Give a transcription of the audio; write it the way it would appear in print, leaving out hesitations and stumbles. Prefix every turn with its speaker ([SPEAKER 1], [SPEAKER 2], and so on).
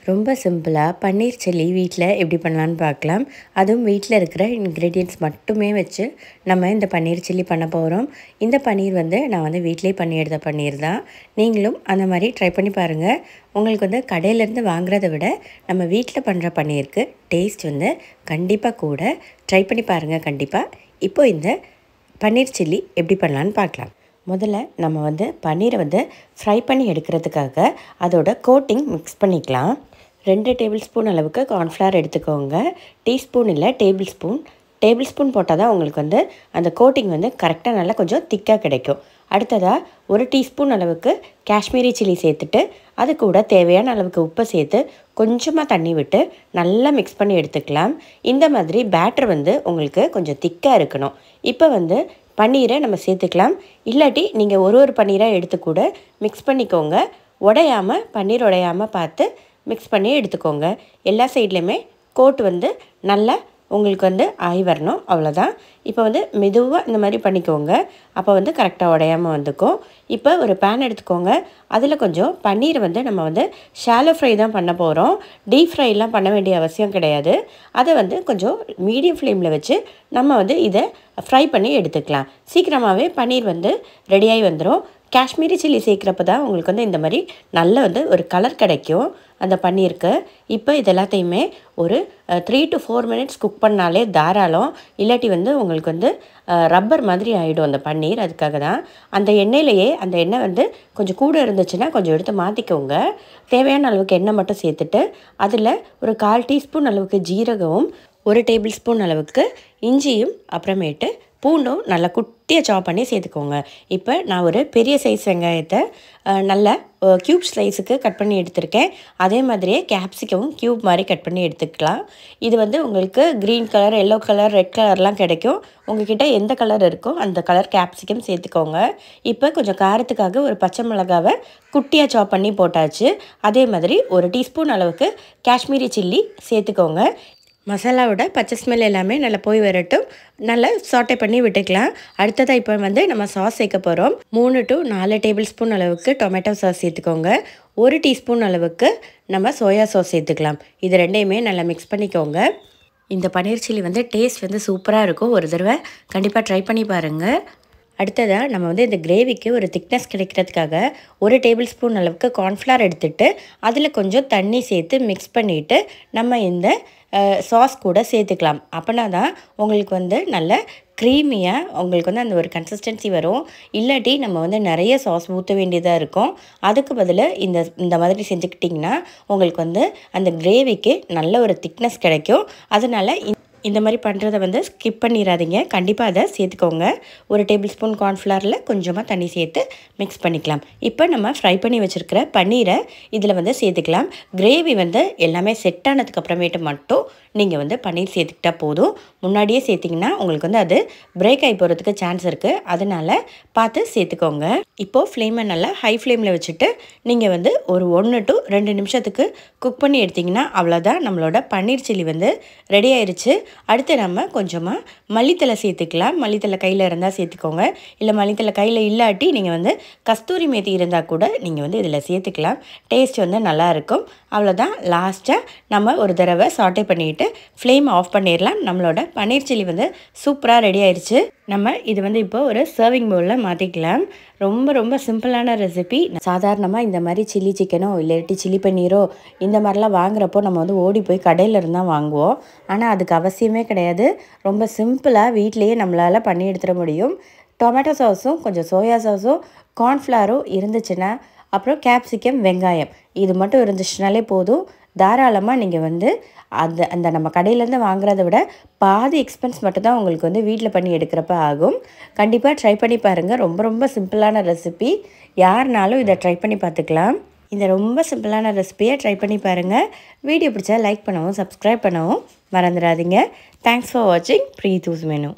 [SPEAKER 1] ரொம்ப சிம்பிளாக பன்னீர் சில்லி வீட்டில் எப்படி பண்ணலான்னு பார்க்கலாம். அதுவும் வீட்டில் இருக்கிற இன்க்ரீடியன்ட்ஸ் மட்டுமே வச்சு நம்ம இந்த பன்னீர் சில்லி பண்ண போகிறோம். இந்த பன்னீர் நான் வீட்டிலே பண்ணி எடுத்த பன்னீர் தான். நீங்களும் அந்த மாதிரி ட்ரை பண்ணி பாருங்கள். உங்களுக்கு கடையிலேருந்து வாங்குறத விட நம்ம வீட்டில் பண்ணுற பன்னீருக்கு டேஸ்ட் கண்டிப்பாக கூட. ட்ரை பண்ணி பாருங்கள் கண்டிப்பாக. இப்போ இந்த பன்னீர் சில்லி எப்படி பண்ணலான்னு பார்க்கலாம். முதல்ல நம்ம பன்னீரை ஃப்ரை பண்ணி எடுக்கிறதுக்காக அதோட கோட்டிங் மிக்ஸ் பண்ணிக்கலாம். 2 டேபிள் ஸ்பூன் அளவுக்கு கார்ன்ஃப்ளவர் எடுத்துக்கோங்க. டீஸ்பூன் இல்லை டேபிள் ஸ்பூன் போட்டால் தான் உங்களுக்கு அந்த கோட்டிங் கரெக்டாக நல்லா கொஞ்சம் திக்காக கிடைக்கும். அடுத்ததாக 1 டீஸ்பூன் அளவுக்கு காஷ்மீரி சில்லி சேர்த்துட்டு அது கூட தேவையான அளவுக்கு உப்பை சேர்த்து கொஞ்சமாக தண்ணி விட்டு நல்லா மிக்ஸ் பண்ணி எடுத்துக்கலாம். இந்த மாதிரி பேட்டர் உங்களுக்கு கொஞ்சம் திக்காக இருக்கணும். இப்போ பன்னீரை நம்ம சேர்த்துக்கலாம். இல்லாட்டி நீங்கள் ஒரு பன்னீராக எடுத்து கூட மிக்ஸ் பண்ணிக்கோங்க. பன்னீர் உடையாமல் பார்த்து மிக்ஸ் பண்ணி எடுத்துக்கோங்க. எல்லா சைட்லேயுமே கோட் நல்லா உங்களுக்கு ஆகி வரணும். அவ்வளோதான். இப்போ மெதுவாக இந்த மாதிரி பண்ணிக்கோங்க. அப்போ கரெக்டாக உடையாமல் வந்துக்கும். இப்போ ஒரு பேன் எடுத்துக்கோங்க. அதில் கொஞ்சம் பன்னீர் நம்ம ஷாலோ ஃப்ரை தான் பண்ண போகிறோம். டீப் ஃப்ரைலாம் பண்ண வேண்டிய அவசியம் கிடையாது. அதை கொஞ்சம் மீடியம் ஃப்ளேமில் வச்சு நம்ம இதை ஃப்ரை பண்ணி எடுத்துக்கலாம். சீக்கிரமாகவே பன்னீர் ரெடியாகி வந்துடும். காஷ்மீரி சில்லி சேர்க்குறப்ப தான் உங்களுக்கு இந்த மாதிரி நல்ல ஒரு கலர் கிடைக்கும் அந்த பன்னீருக்கு. இப்போ இது எல்லாத்தையுமே ஒரு 3 to 4 மினிட்ஸ் குக் பண்ணாலே தாராளம். இல்லாட்டி உங்களுக்கு ரப்பர் மாதிரி ஆகிடும் அந்த பன்னீர். அதுக்காக தான் அந்த எண்ணெயிலேயே அந்த எண்ணெய் கொஞ்சம் கூட இருந்துச்சுன்னா கொஞ்சம் எடுத்து மாற்றிக்கோங்க. தேவையான அளவுக்கு எண்ணெய் மட்டும் சேர்த்துட்டு அதில் ஒரு 1/4 டீஸ்பூன் அளவுக்கு ஜீரகமும் 1 டேபிள் ஸ்பூன் அளவுக்கு இஞ்சியும் அப்புறமேட்டு பூண்டும் நல்லா குட்டியாக சாப் பண்ணி சேர்த்துக்கோங்க. இப்போ நான் ஒரு பெரிய சைஸ் வெங்காயத்தை நல்லா க்யூப் ஸ்லைஸுக்கு கட் பண்ணி எடுத்திருக்கேன். அதே மாதிரியே கேப்சிகமும் க்யூப் மாதிரி கட் பண்ணி எடுத்துக்கலாம். இது உங்களுக்கு green colour, yellow colour, red கலர்லாம் கிடைக்கும். உங்கள்கிட்ட எந்த கலர் இருக்கோ அந்த கலர் கேப்சிகம் சேர்த்துக்கோங்க. இப்போ கொஞ்சம் காரத்துக்காக ஒரு பச்சை மிளகாவை குட்டியாக சாப் பண்ணி போட்டாச்சு. அதே மாதிரி 1 டீஸ்பூன் அளவுக்கு காஷ்மீரி சில்லி சேர்த்துக்கோங்க. மசாலாவோட பச்சை ஸ்மெல் எல்லாமே நல்லா போய் வரட்டும். நல்லா சாட்டே பண்ணி விட்டுக்கலாம். அடுத்ததாக இப்போ நம்ம சாஸ் சேர்க்க போகிறோம். 3 to 4 டேபிள் ஸ்பூன் அளவுக்கு டொமேட்டோ சாஸ் சேர்த்துக்கோங்க. 1 டீஸ்பூன் அளவுக்கு நம்ம சோயா சாஸ் சேர்த்துக்கலாம். இது ரெண்டையுமே நல்லா மிக்ஸ் பண்ணிக்கோங்க. இந்த பன்னீர் சில்லி டேஸ்ட் சூப்பராக இருக்கும். ஒரு தடவை கண்டிப்பாக ட்ரை பண்ணி பாருங்கள். அடுத்ததாக நம்ம இந்த கிரேவிக்கு ஒரு திக்னஸ் கிடைக்கிறதுக்காக 1 டேபிள் ஸ்பூன் அளவுக்கு கார்ன்ஃப்ளவர் எடுத்துகிட்டு அதில் கொஞ்சம் தண்ணி சேர்த்து மிக்ஸ் பண்ணிவிட்டு நம்ம இந்த சாஸ் கூட சேர்த்துக்கலாம். அப்படின்னா தான் உங்களுக்கு நல்ல க்ரீமியாக உங்களுக்கு அந்த ஒரு கன்சிஸ்டன்சி வரும். இல்லாட்டி நம்ம நிறைய சாஸ் ஊற்ற வேண்டியதாக இருக்கும். அதுக்கு பதில் இந்த மாதிரி செஞ்சுக்கிட்டிங்கன்னா உங்களுக்கு அந்த கிரேவிக்கு நல்ல ஒரு திக்னஸ் கிடைக்கும். அதனால் இந்த மாதிரி பண்ணுறதை ஸ்கிப் பண்ணிடாதீங்க. கண்டிப்பாக அதை சேர்த்துக்கோங்க. 1 டேபிள் ஸ்பூன் கார்ன்ஃப்ளவரில் கொஞ்சமாக தண்ணி சேர்த்து மிக்ஸ் பண்ணிக்கலாம். இப்போ நம்ம ஃப்ரை பண்ணி வச்சுருக்கிற பன்னீரை இதில் சேர்த்துக்கலாம். கிரேவி எல்லாமே செட் ஆனதுக்கப்புறமேட்டு மட்டும் நீங்கள் பன்னீர் சேர்த்துக்கிட்டால் போதும். முன்னாடியே சேர்த்திங்கன்னா உங்களுக்கு அது பிரேக் ஆகி போகிறதுக்கு சான்ஸ் இருக்குது. அதனால் பார்த்து சேர்த்துக்கோங்க. இப்போது ஃப்ளேமை நல்லா ஹை ஃப்ளேமில் வச்சுட்டு நீங்கள் ஒரு 1 to 2 நிமிஷத்துக்கு குக் பண்ணி எடுத்திங்கன்னா அவ்வளோதான். நம்மளோட பன்னீர் சில்லி ரெடி ஆயிடுச்சு. அடுத்து நம்ம கொஞ்சமாக மல்லித்தலை சேர்த்துக்கலாம். மல்லித்தலை கையில் இருந்தால் சேர்த்துக்கோங்க. இல்லை மல்லித்தலை கையில் இல்லாட்டி நீங்கள் கஸ்தூரி மேத்தி இருந்தால் கூட நீங்கள் இதில் சேர்த்துக்கலாம். டேஸ்ட் நல்லாயிருக்கும். அவ்வளோதான். லாஸ்ட்டாக நம்ம ஒரு தடவை சாட்டே பண்ணிவிட்டு ஃப்ளேம் ஆஃப் பண்ணிடலாம். நம்மளோட பன்னீர் சில்லி சூப்பராக ரெடி ஆயிடுச்சு. நம்ம இது இப்போ ஒரு சர்விங் பவுலில் மாற்றிக்கலாம். ரொம்ப சிம்பிளான ரெசிபி. சாதாரணமாக இந்த மாதிரி சில்லி சிக்கனோ இல்லாட்டி சில்லி பன்னீரோ இந்த மாதிரிலாம் வாங்குறப்போ நம்ம ஓடி போய் கடையில் இருந்தால் வாங்குவோம். ஆனால் அதுக்கு அவசியமே கிடையாது. ரொம்ப சிம்பிளாக வீட்டிலையே நம்மளால் பண்ணி எடுத்துட முடியும். டொமேட்டோ சாஸும் கொஞ்சம் சோயா சாஸும் கார்ன்ஃப்ளவரும் இருந்துச்சுன்னா அப்புறம் கேப்சிகம், வெங்காயம் இது மட்டும் இருந்துச்சுனாலே போதும். தாராளமாக நீங்கள் அந்த நம்ம கடையிலேருந்து வாங்குறத விட பாதி எக்ஸ்பென்ஸ் மட்டும்தான் உங்களுக்கு வீட்டில் பண்ணி எடுக்கிறப்ப ஆகும். கண்டிப்பாக ட்ரை பண்ணி பாருங்கள். ரொம்ப சிம்பிளான ரெசிபி. யாருனாலும் இதை ட்ரை பண்ணி பார்த்துக்கலாம். இந்த ரொம்ப சிம்பிளான ரெசிபியை ட்ரை பண்ணி பாருங்கள். வீடியோ பிடிச்சா லைக் பண்ணவும் சப்ஸ்கிரைப் பண்ணவும் மறந்துடாதீங்க. தேங்க்ஸ் ஃபார் வாட்சிங் ப்ரீத்தூஸ் மெனு.